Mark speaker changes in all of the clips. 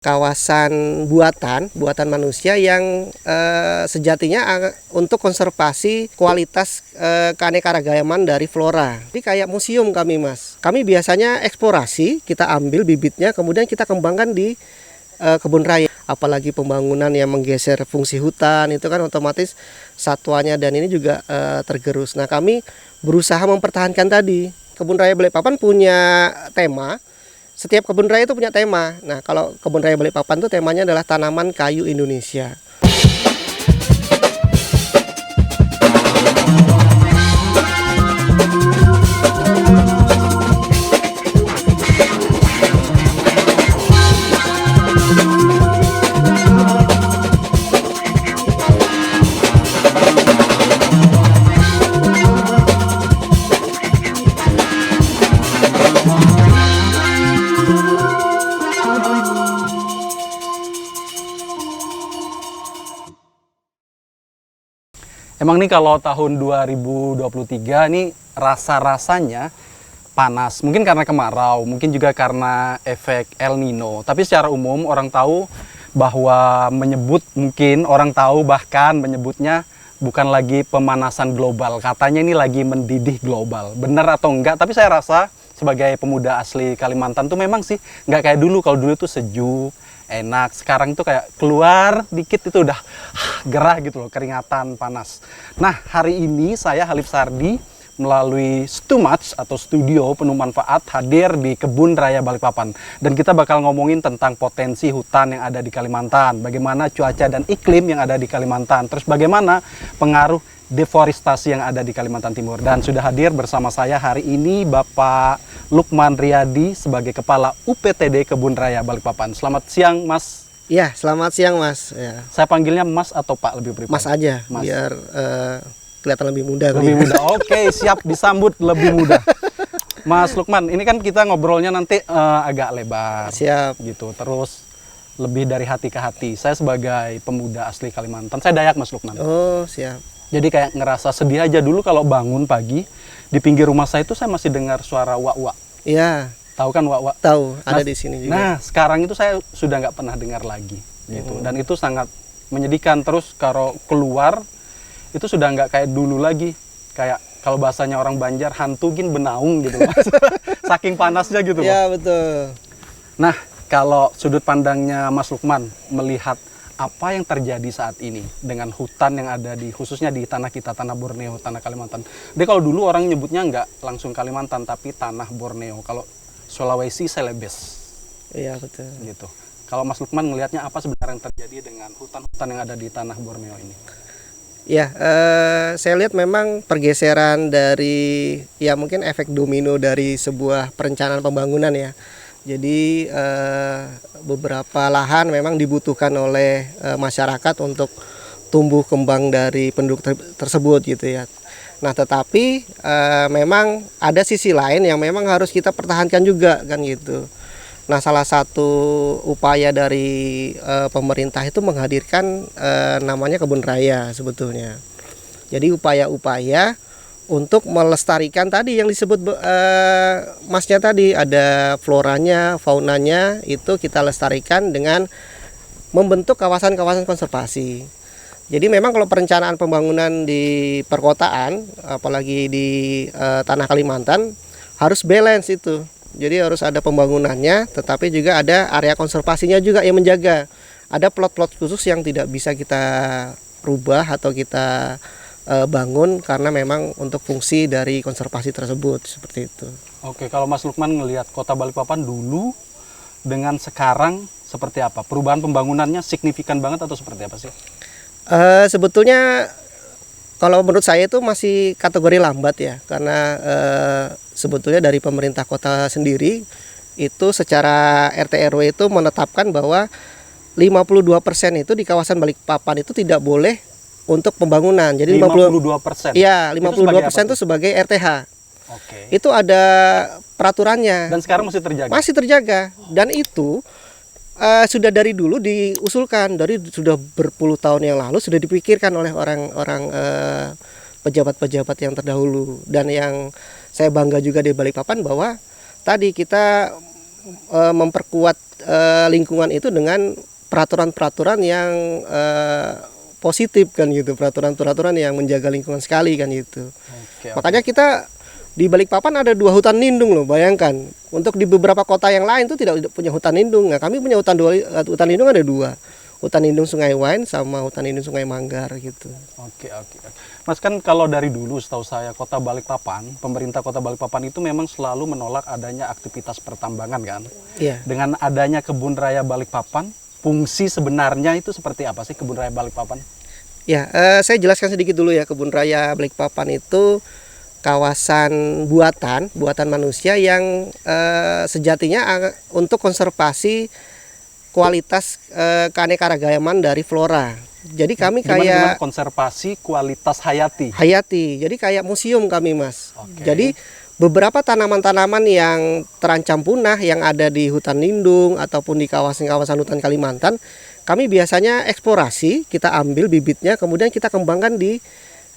Speaker 1: kawasan buatan manusia yang sejatinya untuk konservasi kualitas keanekaragaman dari flora. Jadi kayak museum kami, Mas. Kami biasanya eksplorasi, kita ambil bibitnya, kemudian kita kembangkan di kebun raya. Apalagi pembangunan yang menggeser fungsi hutan, itu kan otomatis satwanya dan ini juga tergerus. Nah, kami berusaha mempertahankan tadi. Kebun Raya Balikpapan punya tema. Setiap kebun raya itu punya tema. Nah, kalau kebun raya Balikpapan itu temanya adalah tanaman kayu Indonesia.
Speaker 2: Emang nih kalau tahun 2023 nih rasa-rasanya panas. Mungkin karena kemarau, mungkin juga karena efek El Nino. Tapi secara umum orang tahu bahwa bahkan menyebutnya bukan lagi pemanasan global. Katanya ini lagi mendidih global. Benar atau enggak? Tapi saya rasa sebagai pemuda asli Kalimantan tuh memang sih nggak kayak dulu. Kalau dulu tuh sejuk, enak. Sekarang tuh kayak keluar dikit itu udah gerah gitu loh, keringatan, panas. Nah, hari ini saya Halif Sardi melalui Stumats atau Studio Penuh Manfaat hadir di Kebun Raya Balikpapan. Dan kita bakal ngomongin tentang potensi hutan yang ada di Kalimantan, bagaimana cuaca dan iklim yang ada di Kalimantan, terus bagaimana pengaruh deforestasi yang ada di Kalimantan Timur. Dan sudah hadir bersama saya hari ini Bapak Lukman Riyadi sebagai Kepala UPTD Kebun Raya Balikpapan. Selamat siang, Mas.
Speaker 1: Ya, selamat siang, Mas. Ya.
Speaker 2: Saya panggilnya Mas atau Pak lebih pribadi?
Speaker 1: Mas aja, Mas. Biar kelihatan lebih muda.
Speaker 2: Lebih muda. Oke, siap disambut lebih muda. Mas Lukman, ini kan kita ngobrolnya nanti agak lebar.
Speaker 1: Siap.
Speaker 2: Gitu. Terus lebih dari hati ke hati. Saya sebagai pemuda asli Kalimantan, saya Dayak, Mas Lukman.
Speaker 1: Oh, siap.
Speaker 2: Jadi kayak ngerasa sedih aja dulu kalau bangun pagi di pinggir rumah saya itu saya masih dengar suara wak-wak.
Speaker 1: Iya.
Speaker 2: Tahu kan wak-wak?
Speaker 1: Tahu, ada di sini juga.
Speaker 2: Nah, sekarang itu saya sudah nggak pernah dengar lagi gitu. Dan itu sangat menyedihkan. Terus kalau keluar itu sudah nggak kayak dulu lagi. Kayak kalau bahasanya orang Banjar, hantugin benaung gitu, Mas. Saking panasnya gitu,
Speaker 1: Iya, betul.
Speaker 2: Nah, kalau sudut pandangnya Mas Lukman melihat apa yang terjadi saat ini dengan hutan yang ada khususnya di tanah kita, tanah Borneo, tanah Kalimantan. Jadi kalau dulu orang nyebutnya nggak langsung Kalimantan, tapi tanah Borneo. Kalau Sulawesi, Celebes.
Speaker 1: Iya, betul.
Speaker 2: Gitu. Kalau Mas Lukman melihatnya apa sebenarnya yang terjadi dengan hutan-hutan yang ada di tanah Borneo ini?
Speaker 1: Ya, saya lihat memang pergeseran dari, ya mungkin efek domino dari sebuah perencanaan pembangunan ya. Jadi beberapa lahan memang dibutuhkan oleh masyarakat untuk tumbuh kembang dari penduduk tersebut gitu ya. Nah, tetapi memang ada sisi lain yang memang harus kita pertahankan juga kan gitu. Nah, salah satu upaya dari pemerintah itu menghadirkan namanya kebun raya sebetulnya. Jadi upaya-upaya untuk melestarikan tadi yang disebut Masnya tadi, ada floranya, faunanya, itu kita lestarikan dengan membentuk kawasan-kawasan konservasi. Jadi memang kalau perencanaan pembangunan di perkotaan, apalagi di tanah Kalimantan, harus balance itu. Jadi harus ada pembangunannya, tetapi juga ada area konservasinya juga yang menjaga. Ada plot-plot khusus yang tidak bisa kita rubah atau kita bangun karena memang untuk fungsi dari konservasi tersebut, seperti itu.
Speaker 2: Oke, kalau Mas Lukman ngelihat kota Balikpapan dulu dengan sekarang seperti apa? Perubahan pembangunannya signifikan banget atau seperti apa sih?
Speaker 1: Sebetulnya kalau menurut saya itu masih kategori lambat ya, karena sebetulnya dari pemerintah kota sendiri itu secara RT RW itu menetapkan bahwa 52% itu di kawasan Balikpapan itu tidak boleh untuk pembangunan. Jadi
Speaker 2: 52%.
Speaker 1: Iya, 52% itu sebagai RTH.
Speaker 2: Oke.
Speaker 1: Itu ada peraturannya.
Speaker 2: Dan sekarang masih terjaga.
Speaker 1: Masih terjaga. Dan itu sudah dari dulu diusulkan, dari sudah berpuluh tahun yang lalu sudah dipikirkan oleh orang-orang pejabat-pejabat yang terdahulu. Dan yang saya bangga juga di Balikpapan bahwa tadi kita memperkuat lingkungan itu dengan peraturan-peraturan yang positif kan gitu, peraturan-peraturan yang menjaga lingkungan sekali kan gitu.
Speaker 2: Oke,
Speaker 1: Makanya kita di Balikpapan ada 2 hutan lindung loh, bayangkan. Untuk di beberapa kota yang lain tuh tidak punya hutan lindung. Nah, kami punya hutan lindung ada 2. Hutan lindung Sungai Wain sama hutan lindung Sungai Manggar gitu.
Speaker 2: Oke. Mas, kan kalau dari dulu setahu saya Kota Balikpapan, pemerintah Kota Balikpapan itu memang selalu menolak adanya aktivitas pertambangan kan.
Speaker 1: Iya.
Speaker 2: Dengan adanya Kebun Raya Balikpapan, fungsi sebenarnya itu seperti apa sih Kebun Raya Balikpapan?
Speaker 1: Ya, saya jelaskan sedikit dulu ya. Kebun Raya Balikpapan itu kawasan buatan manusia yang sejatinya untuk konservasi kualitas keanekaragaman dari flora. Jadi kami
Speaker 2: Gimana
Speaker 1: kayak
Speaker 2: konservasi kualitas hayati.
Speaker 1: jadi kayak museum kami, Mas.
Speaker 2: Oke.
Speaker 1: Jadi beberapa tanaman-tanaman yang terancam punah yang ada di hutan lindung ataupun di kawasan-kawasan hutan Kalimantan, kami biasanya eksplorasi, kita ambil bibitnya, kemudian kita kembangkan di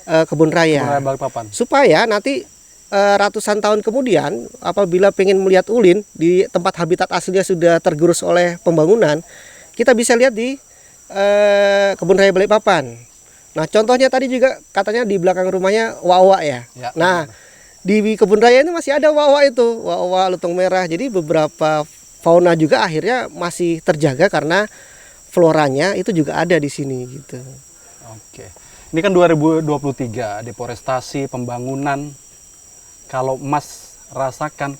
Speaker 1: kebun
Speaker 2: Kebun Raya
Speaker 1: raya.
Speaker 2: Balikpapan.
Speaker 1: Supaya nanti ratusan tahun kemudian apabila pengen melihat ulin di tempat habitat aslinya sudah tergerus oleh pembangunan, kita bisa lihat di Kebun Raya Balikpapan. Nah, contohnya tadi juga katanya di belakang rumahnya wawa ya.
Speaker 2: Ya,
Speaker 1: Nah, di kebun raya ini masih ada wawa itu, wawa lutung merah. Jadi beberapa fauna juga akhirnya masih terjaga karena floranya itu juga ada di sini gitu.
Speaker 2: Oke. Ini kan 2023, deforestasi, pembangunan. Kalau Mas rasakan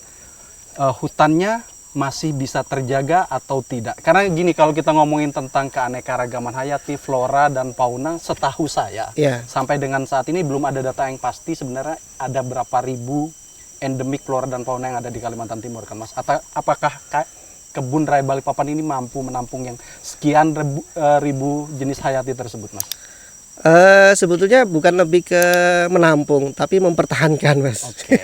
Speaker 2: hutannya masih bisa terjaga atau tidak? Karena gini, kalau kita ngomongin tentang keanekaragaman hayati, flora dan fauna, setahu saya
Speaker 1: Ya.
Speaker 2: sampai dengan saat ini belum ada data yang pasti sebenarnya ada berapa ribu endemik flora dan fauna yang ada di Kalimantan Timur kan, Mas? Atau apakah Kebun Raya Balikpapan ini mampu menampung yang sekian ribu jenis hayati tersebut, Mas?
Speaker 1: Sebetulnya bukan lebih ke menampung, tapi mempertahankan, Mas.
Speaker 2: Oke.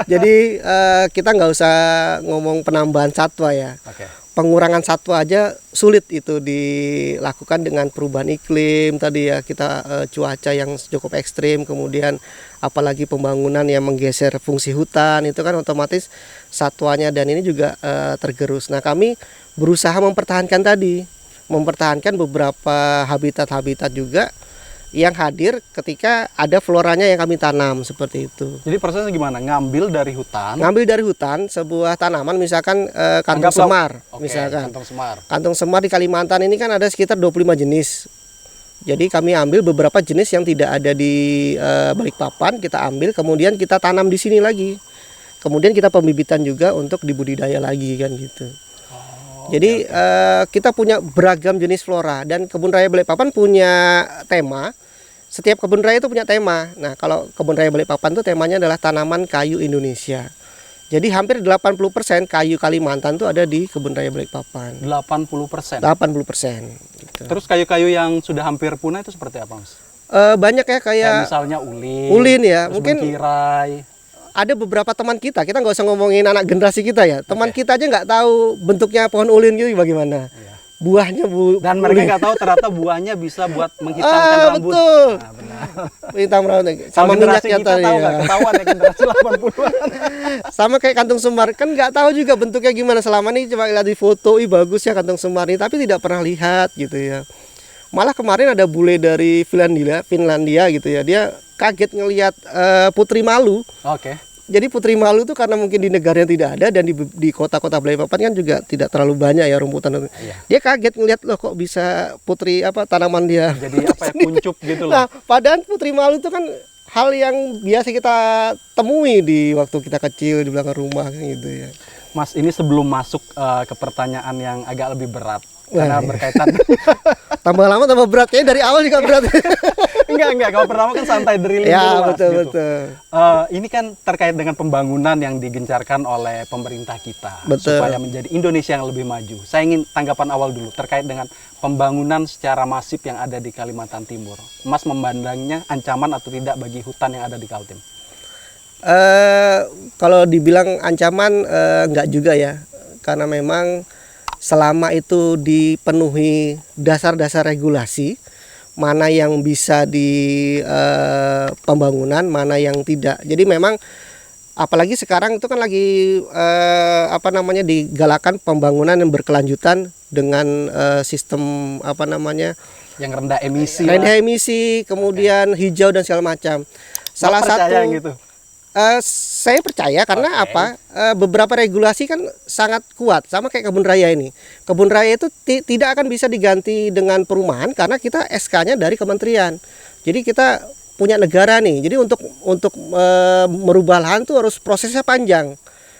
Speaker 1: Jadi kita nggak usah ngomong penambahan satwa ya.
Speaker 2: Oke.
Speaker 1: Pengurangan satwa aja sulit itu dilakukan dengan perubahan iklim tadi ya, kita cuaca yang cukup ekstrim, kemudian apalagi pembangunan yang menggeser fungsi hutan, itu kan otomatis satwanya dan ini juga tergerus. Nah, kami berusaha mempertahankan beberapa habitat-habitat juga yang hadir ketika ada floranya yang kami tanam seperti itu.
Speaker 2: Jadi prosesnya gimana? Ngambil dari hutan
Speaker 1: Sebuah tanaman, misalkan kantung
Speaker 2: Anggaplah-
Speaker 1: semar,
Speaker 2: Oke,
Speaker 1: misalkan.
Speaker 2: kantong semar.
Speaker 1: Kantung semar di Kalimantan ini kan ada sekitar 25 jenis. Jadi kami ambil beberapa jenis yang tidak ada di Balikpapan, kita ambil kemudian kita tanam di sini lagi. Kemudian kita pembibitan juga untuk dibudidaya lagi kan gitu. Jadi kita punya beragam jenis flora dan Kebun Raya Balikpapan punya tema. Setiap kebun raya itu punya tema. Nah, kalau Kebun Raya Balikpapan itu temanya adalah tanaman kayu Indonesia. Jadi hampir 80% kayu Kalimantan itu ada di Kebun Raya Balikpapan.
Speaker 2: 80%.
Speaker 1: 80%. Gitu.
Speaker 2: Terus kayu-kayu yang sudah hampir punah itu seperti apa, Mas?
Speaker 1: Banyak ya
Speaker 2: Kayak
Speaker 1: kayak
Speaker 2: misalnya ulin.
Speaker 1: ulin ya,
Speaker 2: terus
Speaker 1: mungkin
Speaker 2: bengkirai.
Speaker 1: ada beberapa teman kita nggak usah ngomongin anak generasi kita ya. Teman
Speaker 2: Oke.
Speaker 1: kita aja nggak tahu bentuknya pohon ulin gitu bagaimana.
Speaker 2: Iya.
Speaker 1: Buahnya
Speaker 2: Dan mereka nggak tahu ternyata buahnya bisa buat menghitamkan rambut.
Speaker 1: Betul.
Speaker 2: Nah, benar.
Speaker 1: Hitam rambut
Speaker 2: Kalau
Speaker 1: sama
Speaker 2: generasi
Speaker 1: minyaknya
Speaker 2: kita
Speaker 1: tadi
Speaker 2: tahu
Speaker 1: ya.
Speaker 2: nggak? Ketahuan ya generasi 80-an.
Speaker 1: Sama kayak kantung semar, kan nggak tahu juga bentuknya gimana. Selama ini cuma lihat di foto, ih bagus ya kantung semar ini, tapi tidak pernah lihat gitu ya. Malah kemarin ada bule dari Finlandia gitu ya, dia kaget ngelihat putri malu.
Speaker 2: Oke.
Speaker 1: Jadi putri malu itu karena mungkin di negaranya tidak ada dan di kota-kota Balikpapan kan juga tidak terlalu banyak ya rumputan.
Speaker 2: Iya.
Speaker 1: Dia kaget ngelihat loh kok bisa putri tanaman dia.
Speaker 2: Jadi apa ya, kuncup gitu loh.
Speaker 1: Nah, padahal putri malu itu kan hal yang biasa kita temui di waktu kita kecil di belakang rumah gitu ya.
Speaker 2: Mas, ini sebelum masuk ke pertanyaan yang agak lebih berat.
Speaker 1: Wah,
Speaker 2: Karena
Speaker 1: iya.
Speaker 2: berkaitan.
Speaker 1: Tambah lama tambah berat, kayaknya dari awal juga berat.
Speaker 2: Enggak. Kalau pertama kan santai drilling
Speaker 1: Ya,
Speaker 2: dulu, Mas,
Speaker 1: betul,
Speaker 2: gitu.
Speaker 1: betul.
Speaker 2: Ini kan terkait dengan pembangunan yang digencarkan oleh pemerintah kita.
Speaker 1: Betul.
Speaker 2: Supaya menjadi Indonesia yang lebih maju. Saya ingin tanggapan awal dulu terkait dengan pembangunan secara masif yang ada di Kalimantan Timur. Mas memandangnya ancaman atau tidak bagi hutan yang ada di Kaltim?
Speaker 1: Kalau dibilang ancaman enggak juga ya, karena memang selama itu dipenuhi dasar-dasar regulasi, mana yang bisa di pembangunan, mana yang tidak. Jadi memang apalagi sekarang itu kan lagi apa namanya digalakan pembangunan yang berkelanjutan dengan sistem apa namanya
Speaker 2: Yang rendah emisi
Speaker 1: rendah
Speaker 2: lah.
Speaker 1: emisi, kemudian hijau dan segala macam. Salah
Speaker 2: Mas percaya
Speaker 1: satu
Speaker 2: gitu.
Speaker 1: saya percaya karena
Speaker 2: Oke.
Speaker 1: apa? Beberapa regulasi kan sangat kuat, sama kayak kebun raya ini. Kebun raya itu tidak akan bisa diganti dengan perumahan karena kita SK-nya dari kementerian. Jadi kita punya negara nih. Jadi untuk merubah lahan tuh harus prosesnya panjang.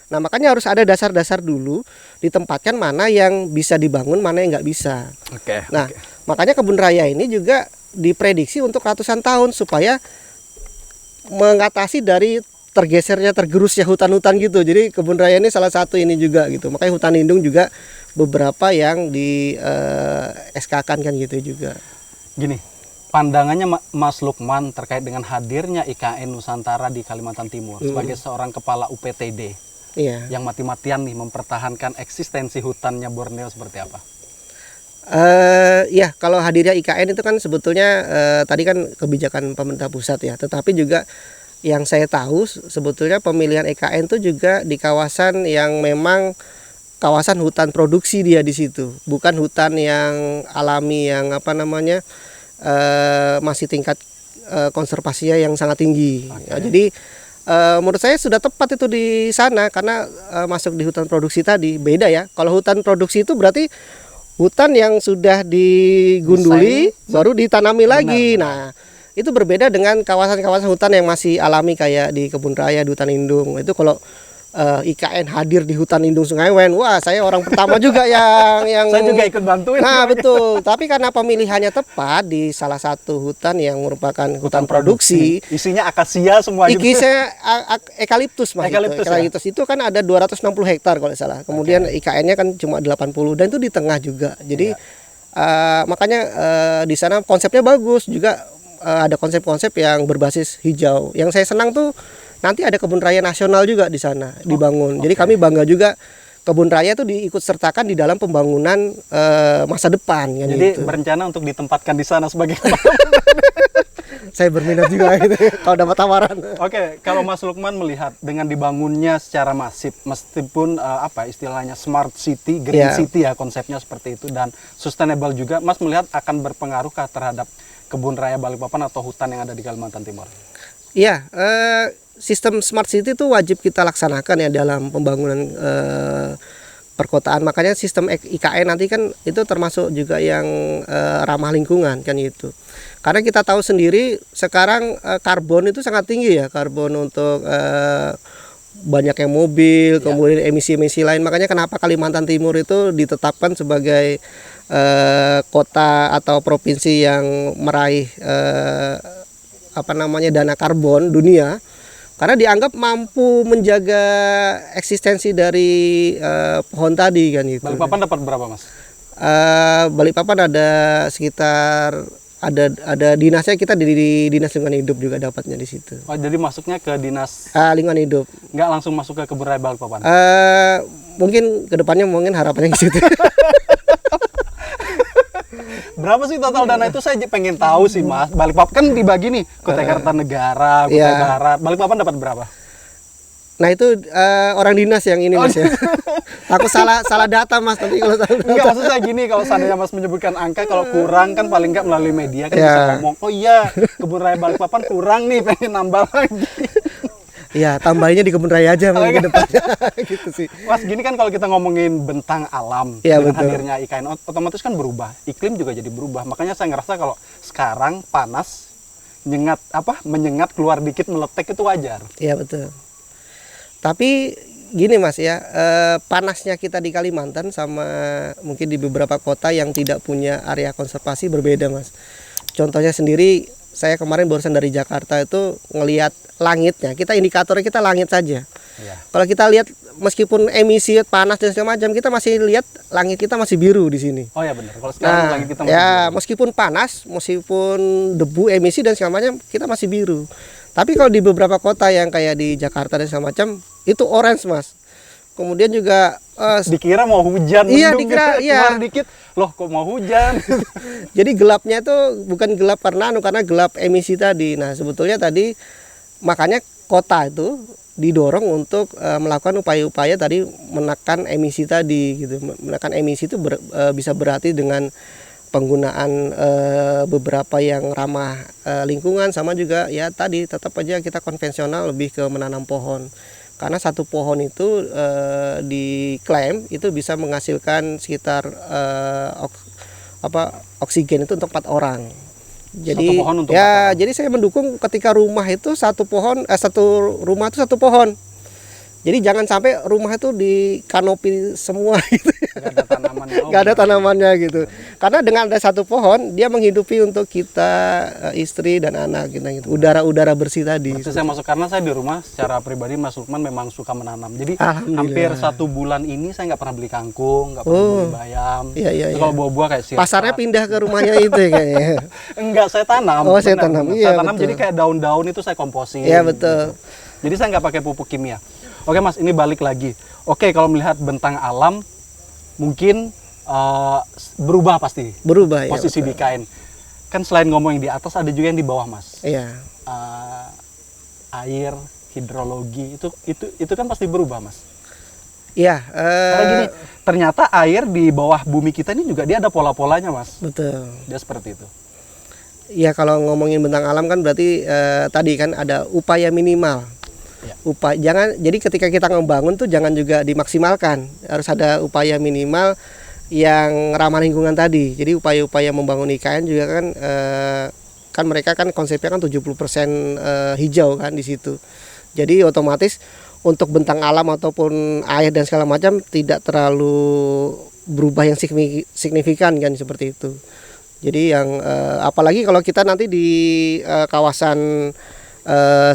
Speaker 1: Nah makanya harus ada dasar-dasar dulu ditempatkan mana yang bisa dibangun, mana yang nggak bisa.
Speaker 2: Oke.
Speaker 1: Nah
Speaker 2: oke.
Speaker 1: makanya kebun raya ini juga diprediksi untuk ratusan tahun supaya mengatasi dari tergesernya tergerusnya hutan-hutan gitu. Jadi kebun raya ini salah satu ini juga gitu. Makanya hutan lindung juga beberapa yang di SK-kan kan gitu juga.
Speaker 2: Gini, pandangannya Mas Lukman terkait dengan hadirnya IKN Nusantara di Kalimantan Timur sebagai seorang kepala UPTD
Speaker 1: Iya.
Speaker 2: yang mati-matian nih mempertahankan eksistensi hutannya Borneo seperti apa?
Speaker 1: Ya kalau hadirnya IKN itu kan sebetulnya tadi kan kebijakan pemerintah pusat ya. Tetapi juga yang saya tahu sebetulnya pemilihan IKN itu juga di kawasan yang memang kawasan hutan produksi dia di situ, bukan hutan yang alami yang apa namanya masih tingkat konservasinya yang sangat tinggi. Ya, jadi menurut saya sudah tepat itu di sana karena masuk di hutan produksi tadi beda ya. Kalau hutan produksi itu berarti hutan yang sudah digunduli baru ditanami lagi.
Speaker 2: benar.
Speaker 1: Nah itu berbeda dengan kawasan-kawasan hutan yang masih alami kayak di kebun raya, di hutan lindung. Itu kalau IKN hadir di hutan lindung Sungai Wen, wah saya orang pertama juga yang
Speaker 2: Saya juga ikut bantuin.
Speaker 1: Nah betul, tapi karena pemilihannya tepat di salah satu hutan yang merupakan hutan produksi,
Speaker 2: Isinya akasia semua gitu.
Speaker 1: ikisnya ekaliptus mas.
Speaker 2: Ekaliptus, ya?
Speaker 1: Ekaliptus itu kan ada 260 hektar kalau tidak salah. Kemudian IKN-nya kan cuma 80 dan itu di tengah juga. Jadi makanya di sana konsepnya bagus juga. Ada konsep-konsep yang berbasis hijau. Yang saya senang tuh nanti ada kebun raya nasional juga di sana dibangun. Jadi kami bangga juga kebun raya itu diikut sertakan di dalam pembangunan masa depan kan
Speaker 2: Jadi
Speaker 1: gitu.
Speaker 2: berencana untuk ditempatkan di sana sebagai
Speaker 1: Saya berminat juga gitu kalau dapat tawaran.
Speaker 2: Oke, kalau Mas Lukman melihat dengan dibangunnya secara masif, meskipun apa istilahnya smart city, green
Speaker 1: Yeah.
Speaker 2: city ya konsepnya seperti itu dan sustainable juga, Mas melihat akan berpengaruhkah terhadap kebun raya Balikpapan atau hutan yang ada di Kalimantan Timur?
Speaker 1: Iya, sistem smart city itu wajib kita laksanakan ya dalam pembangunan perkotaan. Makanya sistem IKN nanti kan itu termasuk juga yang ramah lingkungan kan itu. Karena kita tahu sendiri sekarang karbon itu sangat tinggi ya, karbon untuk banyaknya mobil, kemudian emisi-emisi lain. Makanya kenapa Kalimantan Timur itu ditetapkan sebagai kota atau provinsi yang meraih apa namanya dana karbon dunia, karena dianggap mampu menjaga eksistensi dari pohon tadi kan itu.
Speaker 2: Balikpapan dapat berapa, Mas?
Speaker 1: Balikpapan ada sekitar ada dinasnya, kita di dinas lingkungan hidup juga dapatnya di situ.
Speaker 2: Oh, jadi masuknya ke dinas,
Speaker 1: Lingkungan hidup.
Speaker 2: nggak langsung masuk ke kebun raya Balikpapan?
Speaker 1: Mungkin kedepannya mungkin harapannya ke situ.
Speaker 2: Berapa sih total dana itu? Saya pengen tahu sih, Mas. Balikpapan kan dibagi nih, Kutai Kartanegara, Kutai
Speaker 1: Iya.
Speaker 2: Barat. Balikpapan dapat berapa?
Speaker 1: Nah itu orang dinas yang ini mas ya. Aku salah data mas, nanti kalau salah
Speaker 2: Enggak,
Speaker 1: data.
Speaker 2: maksud saya gini, kalau seandainya Mas menyebutkan angka, kalau kurang kan paling nggak melalui media kan
Speaker 1: Ya.
Speaker 2: bisa ngomong, oh iya, kebun raya Balikpapan kurang nih, pengen nambah lagi.
Speaker 1: Ya tambahinnya di kebun raya aja mungkin ke depannya. Gitu sih.
Speaker 2: Mas, gini kan kalau kita ngomongin bentang alam,
Speaker 1: Iya,
Speaker 2: dengan
Speaker 1: betul.
Speaker 2: hadirnya IKN, otomatis kan berubah, iklim juga jadi berubah. Makanya saya ngerasa kalau sekarang panas, menyengat keluar dikit meletek itu wajar.
Speaker 1: Iya betul. Tapi gini mas ya, panasnya kita di Kalimantan sama mungkin di beberapa kota yang tidak punya area konservasi berbeda mas. Contohnya sendiri, saya kemarin barusan dari Jakarta itu ngelihat langitnya, kita indikatornya kita langit saja.
Speaker 2: Iya.
Speaker 1: Kalau kita lihat meskipun emisi panas dan segala macam, kita masih lihat langit kita masih biru di sini.
Speaker 2: Oh ya benar. Kalau sekarang
Speaker 1: Nah,
Speaker 2: lagi kita masih
Speaker 1: ya
Speaker 2: biru.
Speaker 1: meskipun panas, meskipun debu, emisi dan segala macam, kita masih biru. Tapi kalau di beberapa kota yang kayak di Jakarta dan segala macam, itu orange mas. Kemudian juga
Speaker 2: dikira mau hujan,
Speaker 1: Iya,
Speaker 2: mendung
Speaker 1: dikira,
Speaker 2: gitu.
Speaker 1: iya.
Speaker 2: Keluar dikit, loh kok mau hujan?
Speaker 1: jadi gelapnya itu bukan gelap karena gelap emisi tadi. Nah sebetulnya tadi makanya kota itu didorong untuk melakukan upaya-upaya tadi menekan emisi tadi gitu. Menekan emisi itu bisa berarti dengan penggunaan beberapa yang ramah lingkungan, sama juga ya tadi tetap aja kita konvensional lebih ke menanam pohon. Karena satu pohon itu diklaim itu bisa menghasilkan sekitar oksigen itu untuk 4 orang. Jadi
Speaker 2: Satu pohon untuk
Speaker 1: ya,
Speaker 2: 4 orang.
Speaker 1: jadi saya mendukung ketika rumah itu satu rumah itu satu pohon. Jadi jangan sampai rumah itu di kanopi semua gitu.
Speaker 2: Nggak ada tanamannya.
Speaker 1: Nggak ada tanamannya gitu. Karena dengan ada satu pohon dia menghidupi untuk kita, istri dan anak gitu. Udara bersih tadi.
Speaker 2: Berarti saya masuk, karena saya di rumah secara pribadi Mas Lukman memang suka menanam. Jadi
Speaker 1: Alhamdulillah.
Speaker 2: hampir 1 bulan ini saya nggak pernah beli kangkung, nggak pernah beli bayam.
Speaker 1: Iya, iya,
Speaker 2: Terus kalau
Speaker 1: iya.
Speaker 2: buah-buah kayak sirsak.
Speaker 1: Pasarnya pindah ke rumahnya itu ya, kayaknya.
Speaker 2: Enggak, saya tanam.
Speaker 1: Oh, saya tanam. Iya,
Speaker 2: Saya tanam,
Speaker 1: betul.
Speaker 2: jadi kayak daun-daun itu saya komposin.
Speaker 1: Iya, betul.
Speaker 2: Jadi saya nggak pakai pupuk kimia. Oke Mas, ini balik lagi. Oke, kalau melihat bentang alam, mungkin berubah pasti.
Speaker 1: Berubah ya.
Speaker 2: Posisi
Speaker 1: betul.
Speaker 2: di kain. Kan selain ngomong yang di atas, ada juga yang di bawah Mas.
Speaker 1: Iya.
Speaker 2: Air, hidrologi, itu kan pasti berubah Mas.
Speaker 1: Iya.
Speaker 2: Karena gini, ternyata air di bawah bumi kita ini juga dia ada pola-polanya Mas.
Speaker 1: Betul.
Speaker 2: Dia seperti itu.
Speaker 1: Ya kalau ngomongin bentang alam kan berarti tadi kan ada upaya minimal.
Speaker 2: Ya.
Speaker 1: Jadi ketika kita ngebangun tuh jangan juga dimaksimalkan. Harus ada upaya minimal yang ramah lingkungan tadi. Jadi upaya-upaya membangun IKN juga kan mereka kan konsepnya kan 70% hijau kan di situ. Jadi otomatis untuk bentang alam ataupun air dan segala macam tidak terlalu berubah yang signifikan kan seperti itu. Jadi yang apalagi kalau kita nanti di kawasan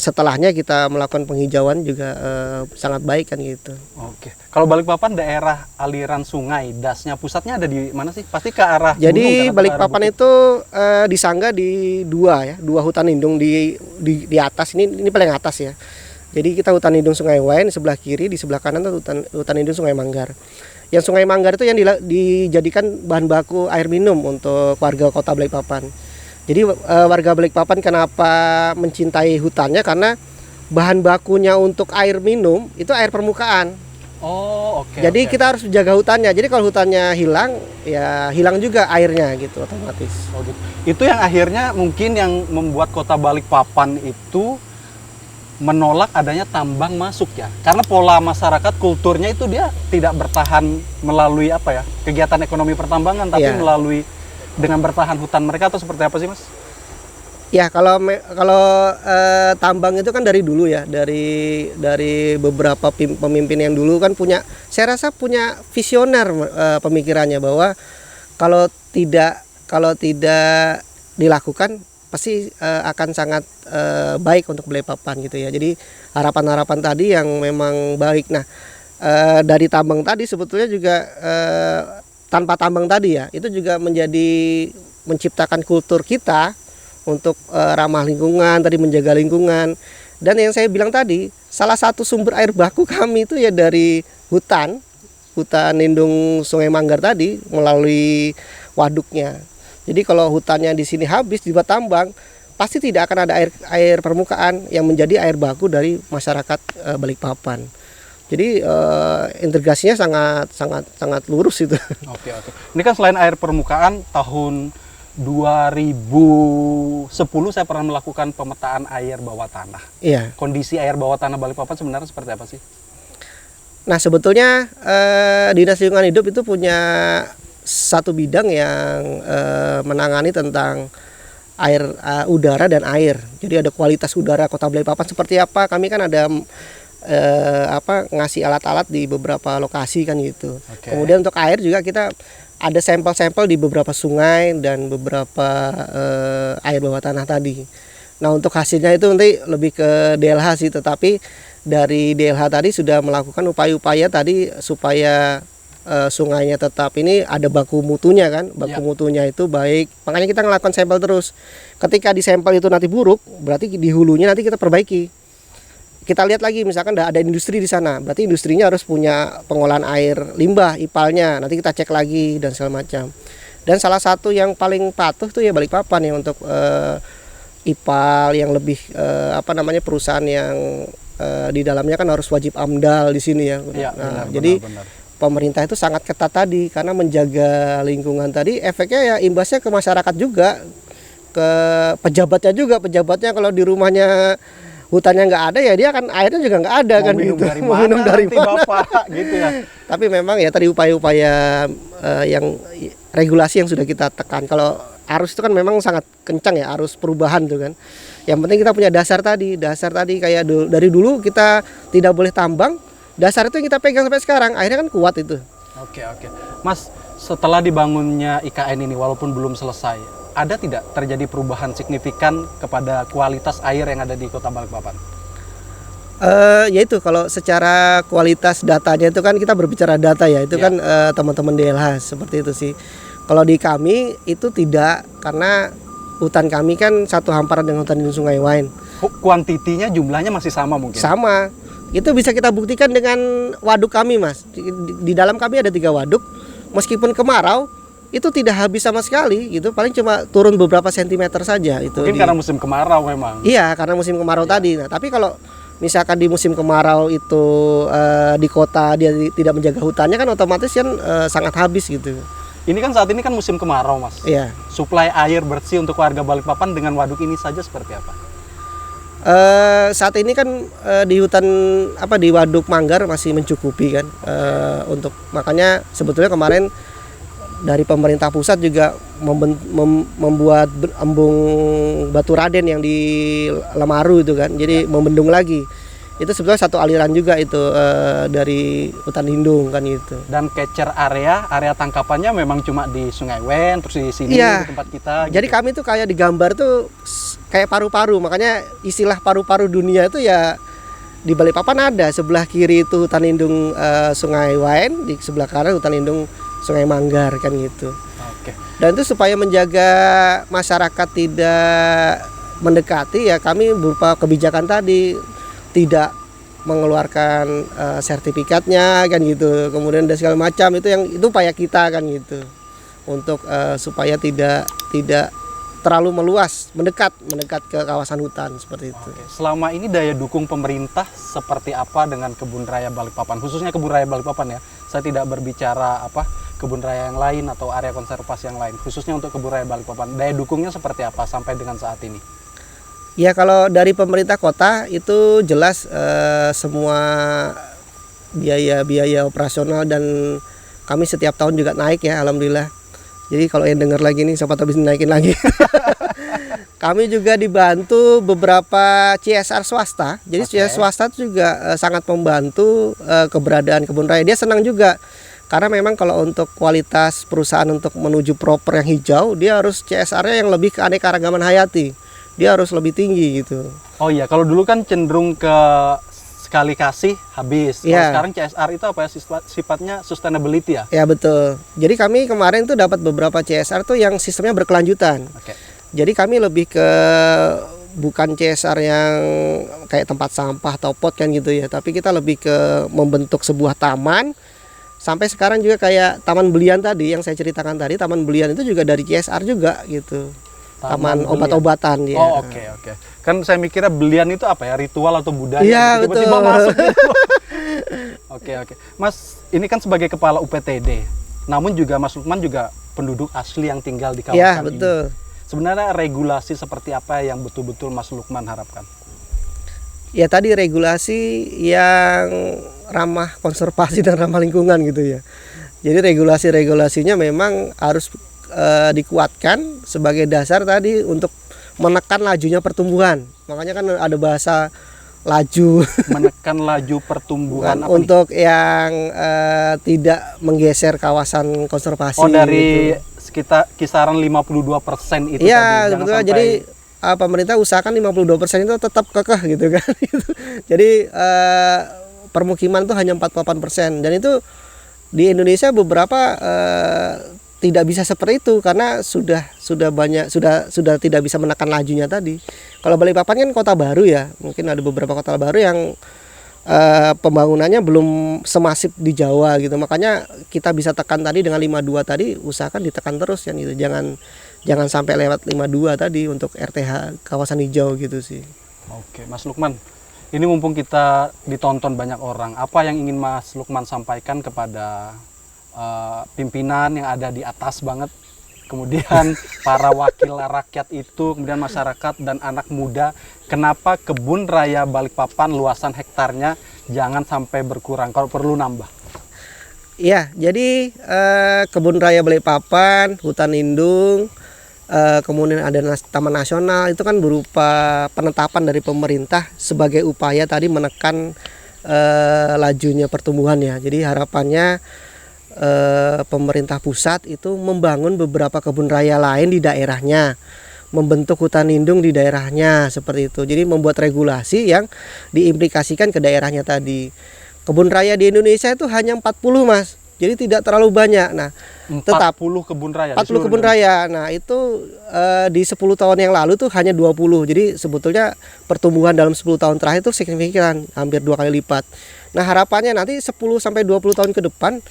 Speaker 1: setelahnya kita melakukan penghijauan juga sangat baik kan gitu.
Speaker 2: Oke. Kalau Balikpapan daerah aliran sungai, dasnya pusatnya ada di mana sih? Pasti ke arah
Speaker 1: Jadi
Speaker 2: gunung, kan, atau ke arah
Speaker 1: Balikpapan
Speaker 2: bukit?
Speaker 1: itu disangga di dua hutan lindung di atas ini paling atas ya. Jadi kita hutan lindung Sungai Wain di sebelah kiri, di sebelah kanan itu hutan lindung Sungai Manggar. Yang Sungai Manggar itu yang dijadikan bahan baku air minum untuk warga kota Balikpapan. Jadi warga Balikpapan kenapa mencintai hutannya, karena bahan bakunya untuk air minum itu air permukaan.
Speaker 2: Oh, oke.
Speaker 1: Jadi
Speaker 2: oke.
Speaker 1: kita harus jaga hutannya. Jadi kalau hutannya hilang, ya hilang juga airnya gitu otomatis.
Speaker 2: Oh, gitu. Itu yang akhirnya mungkin yang membuat kota Balikpapan itu menolak adanya tambang masuk ya. Karena pola masyarakat, kulturnya itu dia tidak bertahan melalui apa ya, kegiatan ekonomi pertambangan, tapi
Speaker 1: Iya.
Speaker 2: melalui dengan bertahan hutan mereka, atau seperti apa sih Mas?
Speaker 1: Ya kalau tambang itu kan dari dulu ya, dari beberapa pemimpin yang dulu kan saya rasa punya visioner pemikirannya bahwa kalau tidak dilakukan pasti akan sangat baik untuk Balikpapan gitu ya. Jadi harapan-harapan tadi yang memang baik. Nah dari tambang tadi sebetulnya juga tanpa tambang tadi ya, itu juga menciptakan kultur kita untuk ramah lingkungan, tadi menjaga lingkungan. Dan yang saya bilang tadi, salah satu sumber air baku kami itu ya dari hutan lindung Sungai Manggar tadi melalui waduknya. Jadi kalau hutannya di sini habis dibuat tambang, pasti tidak akan ada air permukaan yang menjadi air baku dari masyarakat Balikpapan. Jadi integrasinya sangat lurus itu.
Speaker 2: Oke. Ini kan selain air permukaan, tahun 2010 saya pernah melakukan pemetaan air bawah tanah.
Speaker 1: Iya.
Speaker 2: Kondisi air bawah tanah Balikpapan sebenarnya seperti apa sih?
Speaker 1: Nah sebetulnya Dinas Lingkungan Hidup itu punya satu bidang yang menangani tentang air, udara dan air. Jadi ada kualitas udara Kota Balikpapan seperti apa. Kami kan ada ngasih alat-alat di beberapa lokasi kan gitu.
Speaker 2: Oke.
Speaker 1: Kemudian untuk air juga kita ada sampel-sampel di beberapa sungai dan beberapa air bawah tanah tadi. Nah untuk hasilnya itu nanti lebih ke DLH sih, tetapi dari DLH tadi sudah melakukan upaya-upaya tadi supaya sungainya tetap ini ada baku mutunya kan, baku mutunya itu baik. Makanya kita ngelakukan sampel terus. Ketika di sampel itu nanti buruk, berarti di hulunya nanti kita perbaiki. Kita lihat lagi misalkan ada industri di sana, berarti industrinya harus punya pengolahan air limbah, ipalnya. Nanti kita cek lagi dan segala macam. Dan salah satu yang paling patuh tuh ya Balikpapan ya untuk IPAL yang lebih apa namanya, perusahaan yang di dalamnya kan harus wajib AMDAL di sini ya.
Speaker 2: Iya,
Speaker 1: Nah,
Speaker 2: benar,
Speaker 1: jadi
Speaker 2: benar.
Speaker 1: pemerintah itu sangat ketat tadi karena menjaga lingkungan tadi, efeknya ya imbasnya ke masyarakat juga, ke pejabatnya juga. Pejabatnya kalau di rumahnya hutannya nggak ada ya dia kan airnya juga nggak ada
Speaker 2: Mau
Speaker 1: kan
Speaker 2: minum
Speaker 1: gitu.
Speaker 2: dari
Speaker 1: Mau
Speaker 2: mana
Speaker 1: minum dari
Speaker 2: nanti
Speaker 1: mana.
Speaker 2: Bapak gitu ya.
Speaker 1: Tapi memang ya tadi upaya-upaya yang regulasi yang sudah kita tekan. Kalau arus itu kan memang sangat kencang ya, arus perubahan tuh kan. Yang penting kita punya dasar tadi kayak dari dulu kita tidak boleh tambang. Dasar itu yang kita pegang sampai sekarang, akhirnya kan kuat itu.
Speaker 2: Oke, oke. Mas, setelah dibangunnya IKN ini walaupun belum selesai, ada tidak terjadi perubahan signifikan kepada kualitas air yang ada di Kota Balikpapan?
Speaker 1: Ya itu kalau secara kualitas datanya itu kan kita berbicara data ya, itu
Speaker 2: Ya.
Speaker 1: kan teman-teman DLH seperti itu sih. Kalau di kami itu tidak, karena hutan kami kan satu hamparan dengan hutan lindung Sungai Wain.
Speaker 2: Kuantitinya jumlahnya masih sama mungkin?
Speaker 1: Sama. Itu bisa kita buktikan dengan waduk kami, Mas. Di dalam kami ada 3 waduk. Meskipun kemarau itu tidak habis sama sekali gitu, paling cuma turun beberapa sentimeter saja itu.
Speaker 2: Mungkin karena musim kemarau memang.
Speaker 1: Iya, karena musim kemarau tadi. Nah, tapi kalau misalkan di musim kemarau itu di kota dia tidak menjaga hutannya kan otomatis kan sangat habis gitu.
Speaker 2: Ini kan saat ini kan musim kemarau, Mas.
Speaker 1: Iya.
Speaker 2: Suplai air bersih untuk warga Balikpapan dengan waduk ini saja seperti apa?
Speaker 1: Saat ini kan di hutan di Waduk Manggar masih mencukupi kan, untuk makanya sebetulnya kemarin dari pemerintah pusat juga membuat embung Batu Raden yang di Lemaru itu kan, jadi membendung lagi. Itu sebetulnya satu aliran juga itu dari hutan lindung kan gitu.
Speaker 2: Dan catcher area tangkapannya memang cuma di Sungai Wen, terus di sini
Speaker 1: Iya.
Speaker 2: di tempat kita.
Speaker 1: Jadi
Speaker 2: gitu.
Speaker 1: kami tuh kayak digambar tuh kayak paru-paru, makanya istilah paru-paru dunia itu ya di Balikpapan ada. Sebelah kiri itu hutan lindung Sungai Wain, di sebelah kanan hutan lindung Sungai Manggar kan gitu.
Speaker 2: Oke.
Speaker 1: Dan itu supaya menjaga masyarakat tidak mendekati ya kami berupa kebijakan tadi, tidak mengeluarkan sertifikatnya kan gitu. Kemudian dan segala macam itu upaya kita kan gitu. Untuk supaya tidak terlalu meluas, mendekat ke kawasan hutan seperti itu.
Speaker 2: Oke. Selama ini daya dukung pemerintah seperti apa dengan Kebun Raya Balikpapan, khususnya Kebun Raya Balikpapan ya. Saya tidak berbicara kebun raya yang lain atau area konservasi yang lain, khususnya untuk Kebun Raya Balikpapan. Daya dukungnya seperti apa sampai dengan saat ini?
Speaker 1: Ya kalau dari pemerintah kota itu jelas semua biaya operasional dan kami setiap tahun juga naik ya, alhamdulillah. Jadi kalau yang dengar lagi nih siapa tahu bisa naikin lagi. Kami juga dibantu beberapa CSR swasta. Jadi CSR swasta itu juga sangat membantu keberadaan kebun raya. Dia senang juga karena memang kalau untuk kualitas perusahaan untuk menuju proper yang hijau, dia harus CSR-nya yang lebih ke keanekaragaman hayati. Dia harus lebih tinggi gitu.
Speaker 2: Oh iya, kalau dulu kan cenderung ke sekali kasih habis. Kalau
Speaker 1: Iya.
Speaker 2: sekarang CSR itu apa ya, sifatnya sustainability ya?
Speaker 1: Ya betul. Jadi kami kemarin tuh dapat beberapa CSR tuh yang sistemnya berkelanjutan.
Speaker 2: Oke.
Speaker 1: Jadi kami lebih ke bukan CSR yang kayak tempat sampah atau pot kan gitu ya, tapi kita lebih ke membentuk sebuah taman. Sampai sekarang juga kayak Taman Belian tadi yang saya ceritakan tadi, Taman Belian itu juga dari CSR juga gitu. Taman
Speaker 2: Belian.
Speaker 1: obat-obatan ya.
Speaker 2: Oh oke. Kan saya mikirnya belian itu apa ya, ritual atau budaya
Speaker 1: Iya,
Speaker 2: gitu, tiba-tiba
Speaker 1: betul.
Speaker 2: masuk gitu. Oke. Mas, ini kan sebagai kepala UPTD, namun juga Mas Lukman juga penduduk asli yang tinggal di kawasan
Speaker 1: Iya,
Speaker 2: ini.
Speaker 1: betul.
Speaker 2: Sebenarnya regulasi seperti apa yang betul-betul Mas Lukman harapkan?
Speaker 1: Ya tadi regulasi yang ramah konservasi dan ramah lingkungan gitu ya. Jadi regulasinya memang harus dikuatkan sebagai dasar tadi untuk menekan lajunya pertumbuhan. Makanya kan ada bahasa laju
Speaker 2: Menekan laju pertumbuhan apa nih?
Speaker 1: untuk yang tidak menggeser kawasan konservasi.
Speaker 2: Oh, dari
Speaker 1: gitu.
Speaker 2: sekitar kisaran 52% itu tadi.
Speaker 1: Iya,
Speaker 2: Jangan
Speaker 1: sebetulnya
Speaker 2: sampai-
Speaker 1: jadi pemerintah usahakan 52% itu tetap kekeh gitu kan. Jadi permukiman tuh hanya 48% dan itu di Indonesia beberapa tidak bisa seperti itu karena sudah tidak bisa menekan lajunya tadi. Kalau Balikpapan kan kota baru ya, mungkin ada beberapa kota baru yang pembangunannya belum semasif di Jawa gitu. Makanya kita bisa tekan tadi dengan 52 tadi, usahakan ditekan terus kan gitu. jangan sampai lewat 52 tadi untuk RTH kawasan hijau gitu sih.
Speaker 2: Oke, Mas Lukman. Ini mumpung kita ditonton banyak orang, apa yang ingin Mas Lukman sampaikan kepada pimpinan yang ada di atas banget, kemudian para wakil rakyat itu, kemudian masyarakat dan anak muda, kenapa Kebun Raya Balikpapan luasan hektarnya jangan sampai berkurang, kalau perlu nambah?
Speaker 1: Iya, jadi Kebun Raya Balikpapan, hutan lindung, kemudian ada Taman Nasional itu kan berupa penetapan dari pemerintah sebagai upaya tadi menekan lajunya pertumbuhan ya. Jadi harapannya pemerintah pusat itu membangun beberapa kebun raya lain di daerahnya, membentuk hutan lindung di daerahnya seperti itu. Jadi membuat regulasi yang diimplikasikan ke daerahnya tadi. Kebun raya di Indonesia itu hanya 40, Mas. Jadi tidak terlalu banyak. Nah,
Speaker 2: 40 kebun raya.
Speaker 1: 40 kebun raya. Nah, itu di 10 tahun yang lalu tuh hanya 20. Jadi sebetulnya pertumbuhan dalam 10 tahun terakhir itu signifikan, hampir 2 kali lipat. Nah, harapannya nanti 10 sampai 20 tahun ke depan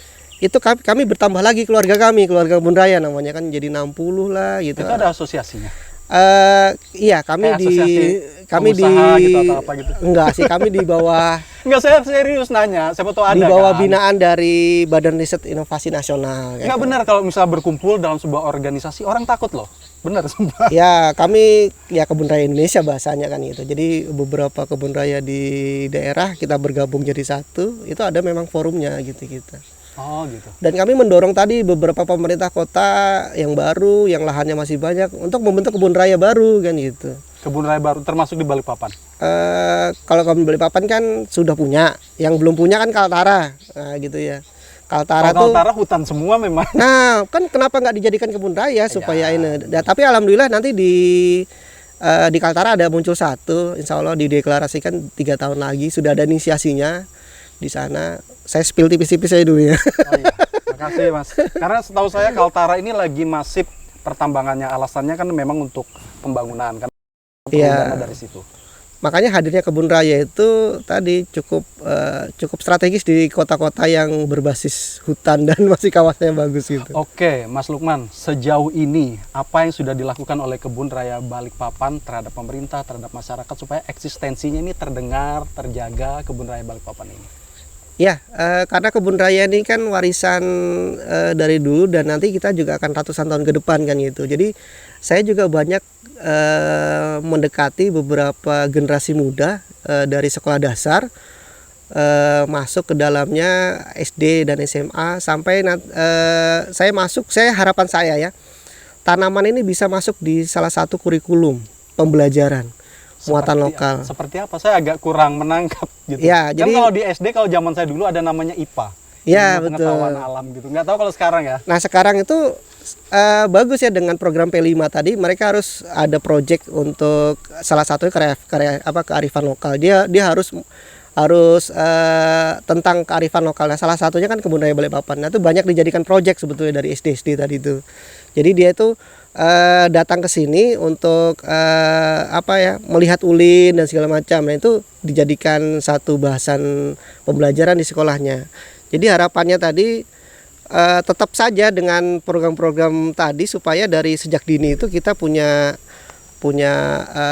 Speaker 1: itu kami bertambah lagi keluarga kebun raya namanya kan jadi 60 lah gitu.
Speaker 2: Itu ada asosiasinya?
Speaker 1: Iya, kami di
Speaker 2: gitu atau apa gitu.
Speaker 1: Enggak sih, kami di bawah
Speaker 2: Enggak, saya serius nanya, siapa tahu ada.
Speaker 1: Di bawah
Speaker 2: kan?
Speaker 1: binaan dari Badan Riset Inovasi Nasional.
Speaker 2: Enggak benar kalau misalnya berkumpul dalam sebuah organisasi orang takut loh. Benar sumpah.
Speaker 1: Ya, kami ya Kebun Raya Indonesia bahasanya kan gitu. Jadi beberapa kebun raya di daerah kita bergabung jadi satu, itu ada memang forumnya gitu kita.
Speaker 2: Oh gitu.
Speaker 1: Dan kami mendorong tadi beberapa pemerintah kota yang baru, yang lahannya masih banyak untuk membentuk kebun raya baru kan gitu.
Speaker 2: Kebun raya baru termasuk di Balikpapan?
Speaker 1: Kalau kebun Balikpapan kan sudah punya, yang belum punya kan Kaltara, nah, gitu ya.
Speaker 2: Kaltara hutan semua memang.
Speaker 1: Nah, kan kenapa nggak dijadikan kebun raya supaya ini? Nah, tapi alhamdulillah nanti di Kaltara ada muncul satu, insya Allah dideklarasikan 3 tahun lagi sudah ada inisiasinya di sana. Saya spill tipis-tipis saya dulu ya.
Speaker 2: Oh iya, makasih Mas. Karena setahu saya Kaltara ini lagi masif pertambangannya, alasannya kan memang untuk pembangunan kan.
Speaker 1: Iya.
Speaker 2: Dari situ.
Speaker 1: Makanya hadirnya kebun raya itu tadi cukup strategis di kota-kota yang berbasis hutan dan masih kawasannya bagus gitu.
Speaker 2: Oke, Mas Lukman, sejauh ini apa yang sudah dilakukan oleh Kebun Raya Balikpapan terhadap pemerintah, terhadap masyarakat supaya eksistensinya ini terdengar, terjaga Kebun Raya Balikpapan ini?
Speaker 1: Ya, karena kebun raya ini kan warisan dari dulu dan nanti kita juga akan ratusan tahun ke depan kan gitu. Jadi saya juga banyak mendekati beberapa generasi muda dari sekolah dasar masuk ke dalamnya SD dan SMA sampai harapan saya ya tanaman ini bisa masuk di salah satu kurikulum pembelajaran. Muatan lokal.
Speaker 2: Seperti apa? Saya agak kurang menangkap gitu.
Speaker 1: Ya,
Speaker 2: kan
Speaker 1: jadi
Speaker 2: kalau di SD kalau zaman saya dulu ada namanya IPA.
Speaker 1: Ya, betul.
Speaker 2: Pengetahuan alam gitu. Nggak tahu kalau sekarang ya.
Speaker 1: Nah, sekarang itu bagus ya dengan program P5 tadi mereka harus ada project untuk salah satu kearifan lokal. Dia harus tentang kearifan lokalnya. Salah satunya kan Kebun Raya Balikpapan. Nah, itu banyak dijadikan project sebetulnya dari SD tadi itu. Jadi dia itu datang ke sini untuk melihat ulin dan segala macam. Nah, itu dijadikan satu bahasan pembelajaran di sekolahnya. Jadi harapannya tadi tetap saja dengan program-program tadi supaya dari sejak dini itu kita punya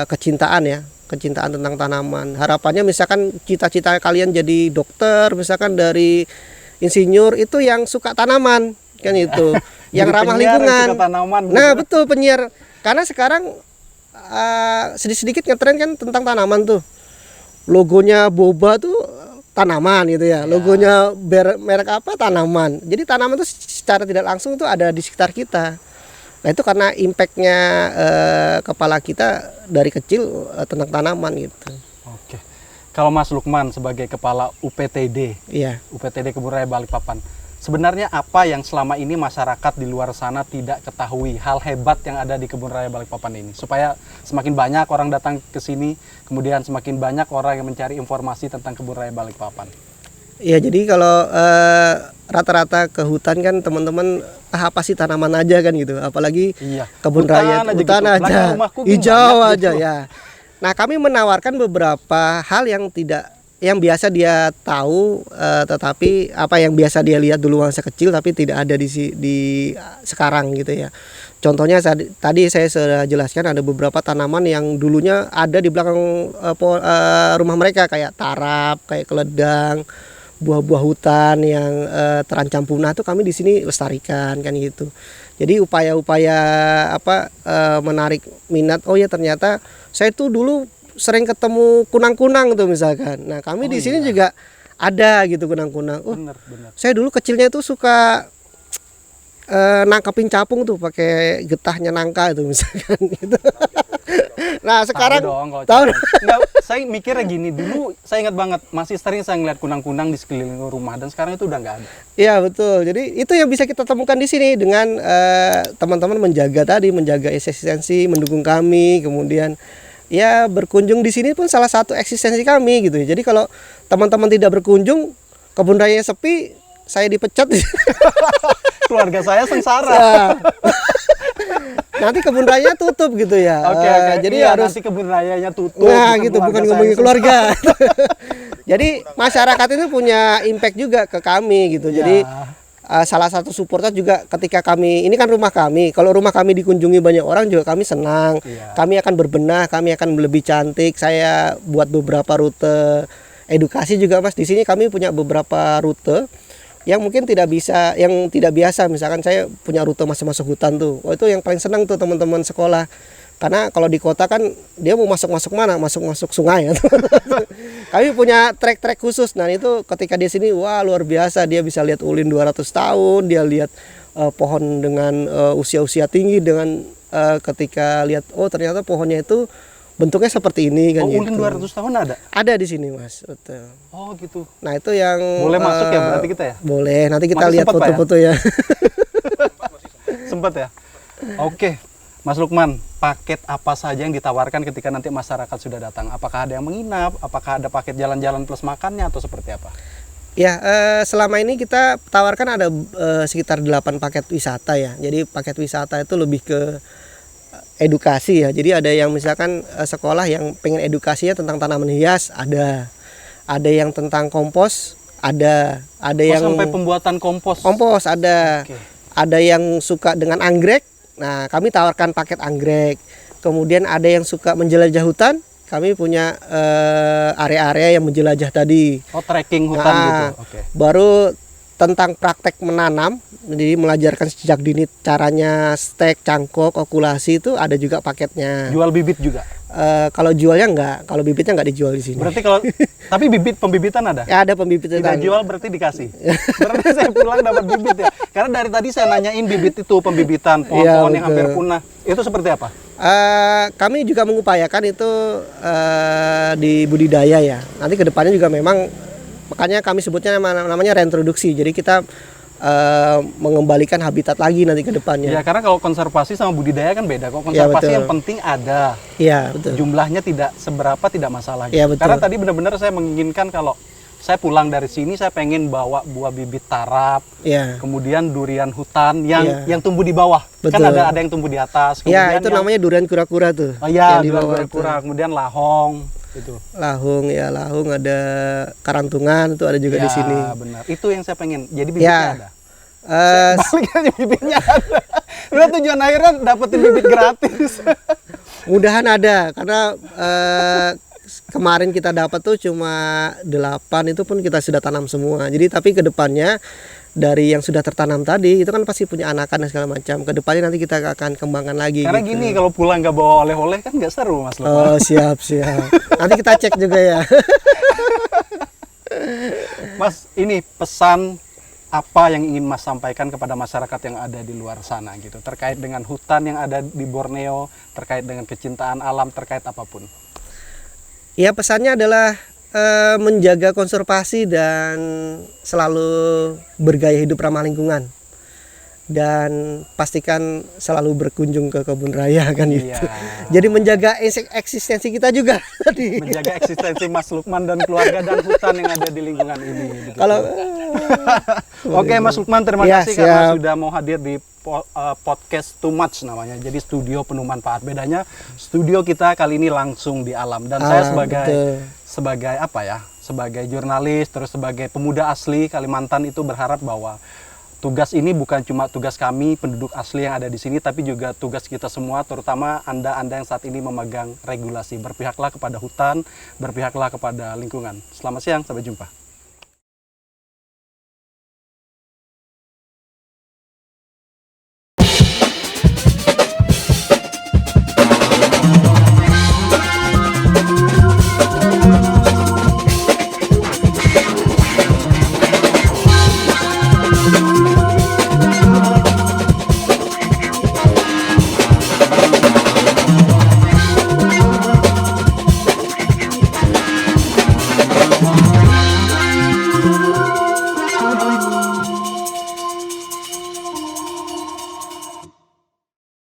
Speaker 1: kecintaan tentang tanaman. Harapannya misalkan cita-cita kalian jadi dokter, misalkan dari insinyur itu yang suka tanaman kan itu. Yang ramah lingkungan. Nah, betul, penyiar. Karena sekarang sedikit-sedikit ngetren kan tentang tanaman tuh. Logonya boba tuh tanaman gitu ya. Logonya merek apa tanaman. Jadi tanaman tuh secara tidak langsung tuh ada di sekitar kita. Nah, itu karena impactnya kepala kita dari kecil tentang tanaman gitu.
Speaker 2: Oke. Kalau Mas Lukman sebagai kepala UPTD, UPTD Kebun Raya Balikpapan, sebenarnya apa yang selama ini masyarakat di luar sana tidak ketahui, hal hebat yang ada di Kebun Raya Balikpapan ini, supaya semakin banyak orang datang ke sini, kemudian semakin banyak orang yang mencari informasi tentang Kebun Raya Balikpapan?
Speaker 1: Ya, jadi kalau rata-rata ke hutan kan teman-teman apa sih tanaman aja kan gitu, apalagi kebun raya hutan aja, hijau aja ya. Nah, kami menawarkan beberapa hal yang tidak yang biasa dia tahu, tetapi apa yang biasa dia lihat dulu masa kecil tapi tidak ada di sekarang gitu ya. Contohnya tadi saya sudah jelaskan ada beberapa tanaman yang dulunya ada di belakang rumah mereka, kayak tarap, kayak keledang, buah-buah hutan yang terancam punah tuh kami di sini lestarikan kan gitu. Jadi upaya-upaya menarik minat, oh ya ternyata saya tuh dulu sering ketemu kunang-kunang tuh misalkan. Nah, kami di sini juga ada gitu kunang-kunang. Oh,
Speaker 2: Bener.
Speaker 1: saya dulu kecilnya itu suka nangkapin capung tuh pakai getahnya nangka itu misalkan gitu. Nah, sekarang
Speaker 2: tahu. Enggak, saya mikirnya gini, dulu saya ingat banget masih sering saya ngeliat kunang-kunang di sekeliling rumah dan sekarang itu udah nggak ada.
Speaker 1: Iya, betul. Jadi itu yang bisa kita temukan di sini dengan teman-teman menjaga eksistensi, mendukung kami, kemudian ya berkunjung di sini pun salah satu eksistensi kami gitu. Jadi kalau teman-teman tidak berkunjung, kebun raya sepi, saya dipecat.
Speaker 2: Keluarga saya sengsara.
Speaker 1: Nah, nanti kebun raya tutup gitu ya.
Speaker 2: Oke.
Speaker 1: Jadi
Speaker 2: iya,
Speaker 1: harus
Speaker 2: nanti kebun rayanya tutup.
Speaker 1: Nah, gitu, bukan ngomongin keluarga. Jadi masyarakat itu punya impact juga ke kami gitu. Jadi salah satu supporter juga ketika kami, ini kan rumah kami, kalau rumah kami dikunjungi banyak orang juga kami senang. Kami akan berbenah, kami akan lebih cantik. Saya buat beberapa rute edukasi juga Mas. Di sini kami punya beberapa rute yang mungkin tidak biasa. Misalkan saya punya rute masuk hutan tuh. Oh, itu yang paling senang tuh teman-teman sekolah. Karena kalau di kota kan dia mau masuk mana? Masuk sungai ya. Kami punya trek-trek khusus. Nah, itu ketika di sini wah luar biasa, dia bisa lihat ulin 200 tahun, dia lihat pohon dengan usia-usia tinggi dengan ketika lihat oh ternyata pohonnya itu bentuknya seperti ini kan gitu.
Speaker 2: Ulin 200 tahun ada?
Speaker 1: Ada di sini, Mas. Betul.
Speaker 2: Oh, gitu.
Speaker 1: Nah, itu yang
Speaker 2: boleh masuk ya berarti kita ya?
Speaker 1: Boleh. Nanti kita
Speaker 2: masih
Speaker 1: lihat foto-foto ya.
Speaker 2: Sempat ya? Oke. Mas Lukman, paket apa saja yang ditawarkan ketika nanti masyarakat sudah datang? Apakah ada yang menginap? Apakah ada paket jalan-jalan plus makannya atau seperti apa?
Speaker 1: Ya, selama ini kita tawarkan ada sekitar 8 paket wisata ya. Jadi paket wisata itu lebih ke edukasi ya. Jadi ada yang misalkan sekolah yang pengen edukasinya tentang tanaman hias, ada yang tentang kompos, ada yang
Speaker 2: sampai pembuatan kompos.
Speaker 1: Kompos ada. Okay. Ada yang suka dengan anggrek. Nah, kami tawarkan paket anggrek. Kemudian ada yang suka menjelajah hutan, kami punya area-area yang menjelajah tadi.
Speaker 2: Oh, trekking hutan gitu.
Speaker 1: Okay. Baru tentang praktek menanam, jadi mengajarkan sejak dini caranya stek, cangkok, okulasi itu ada juga paketnya.
Speaker 2: Jual bibit juga?
Speaker 1: Kalau jualnya enggak, kalau bibitnya enggak dijual di sini.
Speaker 2: Berarti kalau tapi pembibitan ada?
Speaker 1: Ya, ada pembibitan.
Speaker 2: Tidak jual berarti dikasih. Berarti saya pulang dapat bibit ya. Karena dari tadi saya nanyain bibit itu pembibitan pohon-pohon yang hampir punah. Itu seperti apa?
Speaker 1: Kami juga mengupayakan itu di budidaya ya. Nanti kedepannya juga memang makanya kami sebutnya namanya reintroduksi. Jadi kita mengembalikan habitat lagi nanti ke depannya.
Speaker 2: Ya, karena kalau konservasi sama budidaya kan beda. Kalau konservasi yang penting ada.
Speaker 1: Iya, betul.
Speaker 2: Jumlahnya tidak seberapa tidak masalah.
Speaker 1: Gitu. Ya, betul.
Speaker 2: Karena tadi benar-benar saya menginginkan kalau saya pulang dari sini saya pengen bawa buah bibit tarap, kemudian durian hutan yang tumbuh di bawah. Betul. Kan ada yang tumbuh di atas.
Speaker 1: Ya, itu namanya durian kura-kura tuh.
Speaker 2: Oh iya, durian kura-kura. Kemudian lahong. Itu.
Speaker 1: Lahung ada karantungan itu ada juga di sini.
Speaker 2: Benar. Itu yang saya pengen. Jadi bibitnya ada. Baliknya bibitnya ada. Udah tujuan akhirnya dapetin bibit gratis.
Speaker 1: Mudahan ada karena kemarin kita dapat tuh cuma 8 itu pun kita sudah tanam semua. Jadi tapi kedepannya dari yang sudah tertanam tadi itu kan pasti punya anakan dan segala macam. Kedepannya nanti kita akan kembangkan lagi. Karena
Speaker 2: gitu. Gini kalau pulang nggak bawa oleh-oleh kan nggak seru Mas.
Speaker 1: Oh siap. Nanti kita cek juga ya.
Speaker 2: Mas, ini pesan apa yang ingin Mas sampaikan kepada masyarakat yang ada di luar sana gitu terkait dengan hutan yang ada di Borneo, terkait dengan kecintaan alam, terkait apapun?
Speaker 1: Ya pesannya adalah menjaga konservasi dan selalu bergaya hidup ramah lingkungan dan pastikan selalu berkunjung ke kebun raya kan gitu. Jadi menjaga eksistensi kita juga tadi.
Speaker 2: Menjaga eksistensi Mas Lukman dan keluarga dan hutan yang ada di lingkungan ini. Gitu.
Speaker 1: Kalau
Speaker 2: Oke, Mas Lukman, terima kasih karena sudah mau hadir di podcast Too Much namanya. Jadi studio penuh manfaat. Bedanya studio kita kali ini langsung di alam dan saya sebagai apa ya? sebagai jurnalis, terus sebagai pemuda asli Kalimantan itu berharap bahwa tugas ini bukan cuma tugas kami penduduk asli yang ada di sini, tapi juga tugas kita semua, terutama Anda yang saat ini memegang regulasi. Berpihaklah kepada hutan, berpihaklah kepada lingkungan. Selamat siang, sampai jumpa.